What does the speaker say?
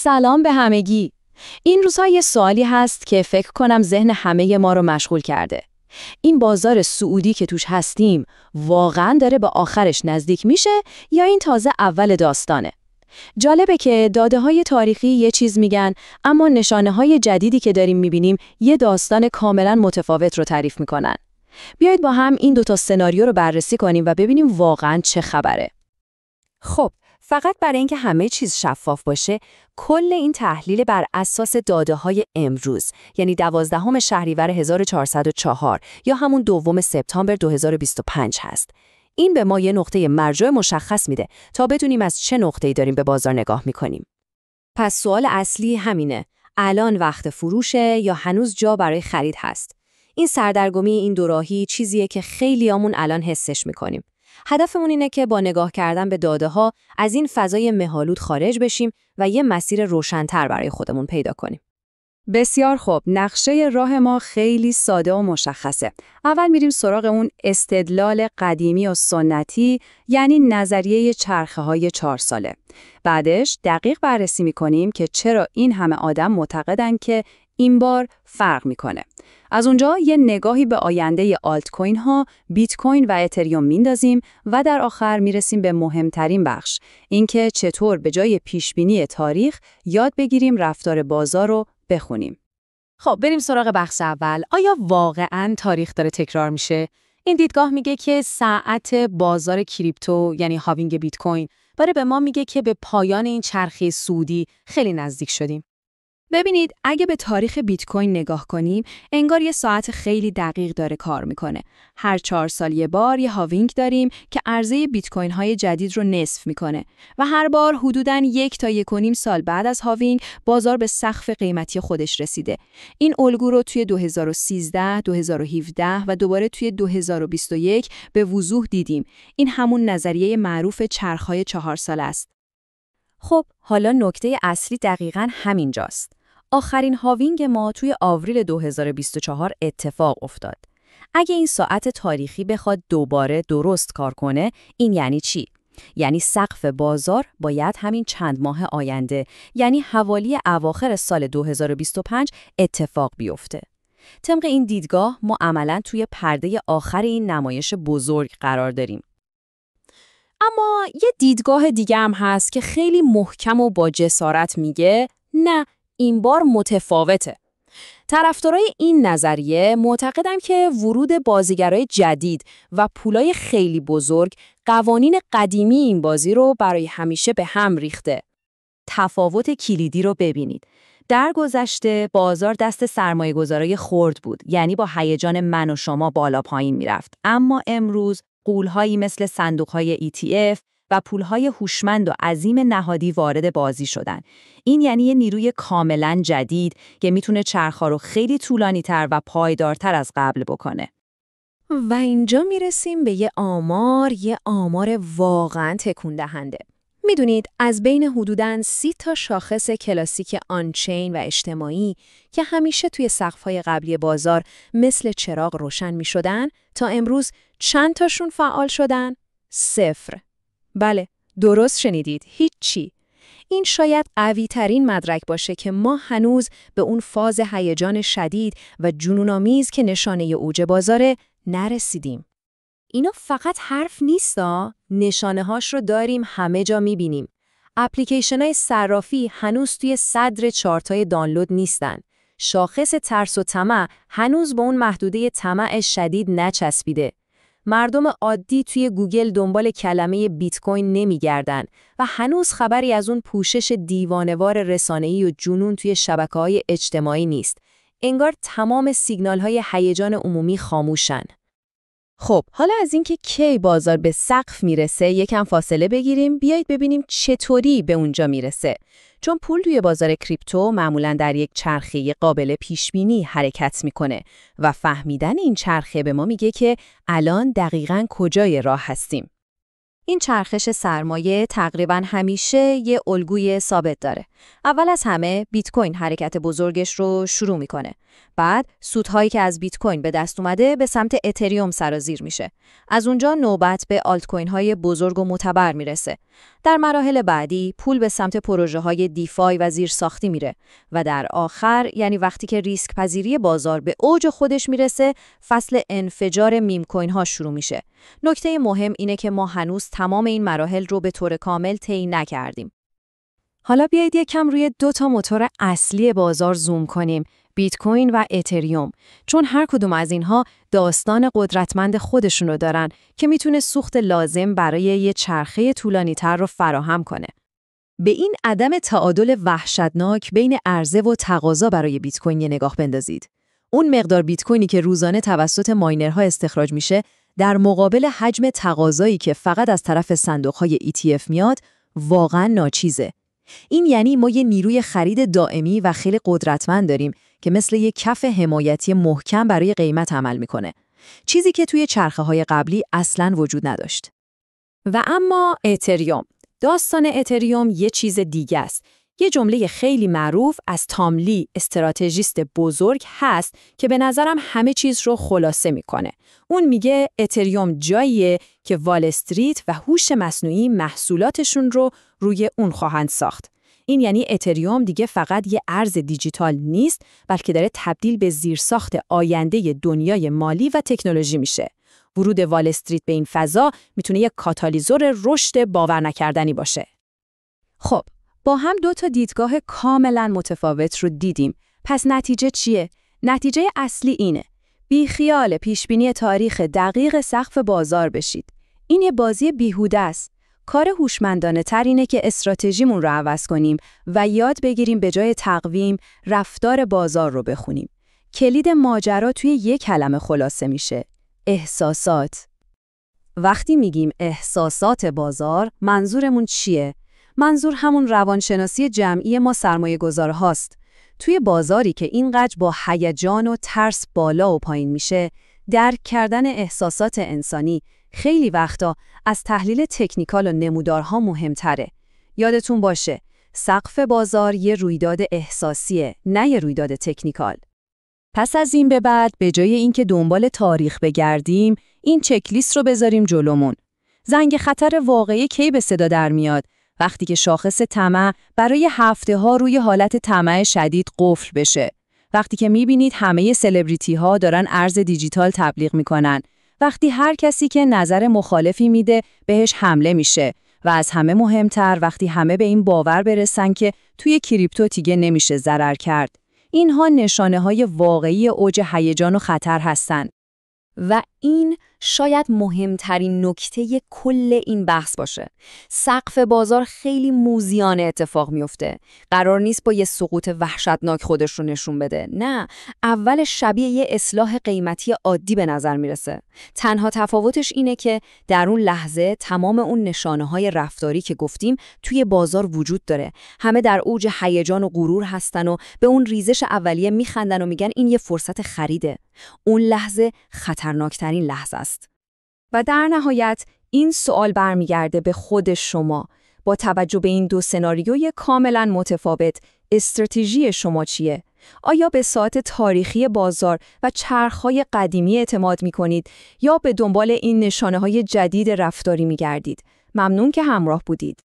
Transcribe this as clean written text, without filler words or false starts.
سلام به همگی. این روزها یه سوالی هست که فکر کنم ذهن همه ما رو مشغول کرده. این بازار سعودی که توش هستیم واقعاً داره به آخرش نزدیک میشه یا این تازه اول داستانه؟ جالبه که داده‌های تاریخی یه چیز میگن، اما نشانه‌های جدیدی که داریم میبینیم یه داستان کاملاً متفاوت رو تعریف میکنن. بیایید با هم این دوتا سناریو رو بررسی کنیم و ببینیم واقعاً چه خبره. خب، فقط برای اینکه همه چیز شفاف باشه، کل این تحلیل بر اساس داده‌های امروز، یعنی 12 شهریور 1404 یا همون 2 سپتامبر 2025 هست. این به ما یه نقطه مرجع مشخص میده تا بدونیم از چه نقطه‌ای داریم به بازار نگاه میکنیم. پس سوال اصلی همینه: الان وقت فروشه یا هنوز جا برای خرید هست؟ این سردرگمی این دوراهی چیزیه که خیلیامون الان حسش میکنیم. هدفمون اینه که با نگاه کردن به داده‌ها از این فضای مه‌آلود خارج بشیم و یه مسیر روشن‌تر برای خودمون پیدا کنیم. بسیار خوب، نقشه راه ما خیلی ساده و مشخصه. اول میریم سراغ اون استدلال قدیمی و سنتی، یعنی نظریه چرخه‌های 4 ساله. بعدش دقیق بررسی میکنیم که چرا این همه آدم معتقدن که این بار فرق میکنه. از اونجا یه نگاهی به آینده آلت کوین ها، بیت کوین و اتریوم میندازیم و در آخر میرسیم به مهمترین بخش، اینکه چطور به جای پیشبینی تاریخ یاد بگیریم رفتار بازار رو بخونیم. خب بریم سراغ بخش اول. آیا واقعاً تاریخ داره تکرار میشه؟ این دیدگاه میگه که ساعت بازار کریپتو، یعنی هاوینگ بیت کوین، داره به ما میگه که به پایان این چرخه سعودی خیلی نزدیک شدیم. ببینید، اگه به تاریخ بیت کوین نگاه کنیم، انگار یه ساعت خیلی دقیق داره کار میکنه. هر 4 سال یه بار یه هاوینگ داریم که عرضه بیت کوین های جدید رو نصف میکنه و هر بار حدوداً 1 تا 1.5 سال بعد از هاوینگ بازار به سقف قیمتی خودش رسیده. این الگو رو توی 2013، 2017 و دوباره توی 2021 به وضوح دیدیم. این همون نظریه معروف چرخهای 4 ساله است. خب حالا نکته اصلی دقیقاً همینجاست. آخرین هاوینگ ما توی آوریل 2024 اتفاق افتاد. اگه این ساعت تاریخی بخواد دوباره درست کار کنه، این یعنی چی؟ یعنی سقف بازار باید همین چند ماه آینده، یعنی حوالی اواخر سال 2025 اتفاق بیفته. طبق این دیدگاه ما عملاً توی پرده آخر این نمایش بزرگ قرار داریم. اما یه دیدگاه دیگه هم هست که خیلی محکم و با جسارت میگه نه، این بار متفاوته. طرفدارای این نظریه معتقدن که ورود بازیگرای جدید و پولای خیلی بزرگ قوانین قدیمی این بازی رو برای همیشه به هم ریخته. تفاوت کلیدی رو ببینید. در گذشته بازار دست سرمایه‌گذارای خرد بود، یعنی با هیجان من و شما بالا پایین میرفت. اما امروز غول‌هایی مثل صندوق‌های ETF و پول‌های هوشمند و عظیم نهادی وارد بازی شدن. این یعنی یه نیروی کاملاً جدید که میتونه چرخ‌ها رو خیلی طولانی‌تر و پایدارتر از قبل بکنه. و اینجا میرسیم به یه آمار واقعاً تکون دهنده. میدونید از بین حدوداً 30 تا شاخص کلاسیک آنچین و اجتماعی که همیشه توی سقف‌های قبلی بازار مثل چراغ روشن می‌شدن، تا امروز چند تاشون فعال شدن؟ 0. بله، درست شنیدید، هیچی. این شاید قوی‌ترین مدرک باشه که ما هنوز به اون فاز هیجان شدید و جنون‌آمیز که نشانه اوج بازاره نرسیدیم. اینا فقط حرف نیستا، نشانه‌هاش رو داریم، همه جا می‌بینیم. اپلیکیشن‌های صرافی هنوز توی صدر چارت‌های دانلود نیستن. شاخص ترس و طمع هنوز به اون محدوده طمع شدید نچسبیده. مردم عادی توی گوگل دنبال کلمه بیت کوین نمی‌گردن و هنوز خبری از اون پوشش دیوانه‌وار رسانه‌ای و جنون توی شبکه‌های اجتماعی نیست. انگار تمام سیگنال‌های هیجان عمومی خاموشن. خب حالا از اینکه کی بازار به سقف میرسه یکم فاصله بگیریم، بیایید ببینیم چطوری به اونجا میرسه. چون پول توی بازار کریپتو معمولاً در یک چرخه قابل پیشبینی حرکت میکنه و فهمیدن این چرخه به ما میگه که الان دقیقاً کجای راه هستیم. این چرخش سرمایه تقریباً همیشه یه الگوی ثابت داره. اول از همه بیت کوین حرکت بزرگش رو شروع میکنه. بعد سودهایی که از بیت کوین به دست اومده به سمت اتریوم سرازیر میشه. از اونجا نوبت به آلت کوین های بزرگ و معتبر میرسه. در مراحل بعدی پول به سمت پروژه‌های دیفای و زیرساختی میره و در آخر، یعنی وقتی که ریسک پذیری بازار به اوج خودش میرسه، فصل انفجار میم کوین ها شروع میشه. نکته مهم اینه که ما هنوز تمام این مراحل رو به طور کامل طی نکردیم. حالا بیایید یکم روی 2 تا موتور اصلی بازار زوم کنیم، بیت کوین و اتریوم، چون هر کدوم از اینها داستان قدرتمند خودشون رو دارن که میتونه سوخت لازم برای یه چرخه طولانی‌تر رو فراهم کنه. به این عدم تعادل وحشتناک بین عرضه و تقاضا برای بیت کوین یه نگاه بندازید. اون مقدار بیت کوینی که روزانه توسط ماینرها استخراج میشه، در مقابل حجم تقاضایی که فقط از طرف صندوق‌های ETF میاد، واقعاً ناچیزه. این یعنی ما یه نیروی خرید دائمی و خیلی قدرتمند داریم که مثل یک کف حمایتی محکم برای قیمت عمل میکنه. چیزی که توی چرخه‌های قبلی اصلاً وجود نداشت. و اما اتریوم. داستان اتریوم یه چیز دیگه است. یه جمله خیلی معروف از تام لی، استراتژیست بزرگ هست که به نظرم همه چیز رو خلاصه میکنه. اون میگه اتریوم جاییه که وال استریت و هوش مصنوعی محصولاتشون رو روی اون خواهند ساخت. این یعنی اتریوم دیگه فقط یه ارز دیجیتال نیست، بلکه داره تبدیل به زیرساخت آینده دنیای مالی و تکنولوژی میشه. ورود وال استریت به این فضا میتونه یک کاتالیزور رشد باور نکردنی باشه. خب، با هم 2 تا دیدگاه کاملا متفاوت رو دیدیم. پس نتیجه چیه؟ نتیجه اصلی اینه: بی خیال پیشبینی تاریخ دقیق سقف بازار بشید. این یه بازی بیهوده است. کار هوشمندانه تر اینه که استراتژیمون رو عوض کنیم و یاد بگیریم به جای تقویم رفتار بازار رو بخونیم. کلید ماجرا توی یک کلمه خلاصه میشه: احساسات. وقتی میگیم احساسات بازار، منظورمون چیه؟ منظور همون روانشناسی جمعی ما سرمایه‌گذارهاست. توی بازاری که اینقدر با هیجان و ترس بالا و پایین میشه، درک کردن احساسات انسانی خیلی وقتا از تحلیل تکنیکال و نمودارها مهمتره. یادتون باشه، سقف بازار یه رویداد احساسیه، نه یه رویداد تکنیکال. پس از این به بعد به جای اینکه دنبال تاریخ بگردیم، این چکلیست رو بذاریم جلومون. زنگ خطر واقعی کی به صدا در میاد؟ وقتی که شاخص طمع برای هفته‌ها روی حالت طمع شدید قفل بشه. وقتی که می‌بینید همه سلبریتی‌ها دارن ارز دیجیتال تبلیغ می‌کنن. وقتی هر کسی که نظر مخالفی میده بهش حمله میشه. و از همه مهمتر وقتی همه به این باور برسن که توی کریپتو دیگه نمیشه ضرر کرد. اینها نشانه‌های واقعی اوج هیجان و خطر هستن. و این شاید مهمترین نکته کل این بحث باشه. سقف بازار خیلی موذیانه اتفاق میفته. قرار نیست با یه سقوط وحشتناک خودش رو نشون بده. نه، اول شبیه یه اصلاح قیمتی عادی به نظر میرسه. تنها تفاوتش اینه که در اون لحظه تمام اون نشانه‌های رفتاری که گفتیم توی بازار وجود داره. همه در اوج هیجان و غرور هستن و به اون ریزش اولیه میخندن و میگن این یه فرصت خریده. اون لحظه خطرناکترین لحظه است. و در نهایت این سوال برمیگرده به خود شما. با توجه به این 2 سناریوی کاملا متفاوت، استراتژی شما چیه؟ آیا به ساعت تاریخی بازار و چرخهای قدیمی اعتماد می‌کنید یا به دنبال این نشانه‌های جدید رفتاری می‌گردید؟ ممنون که همراه بودید.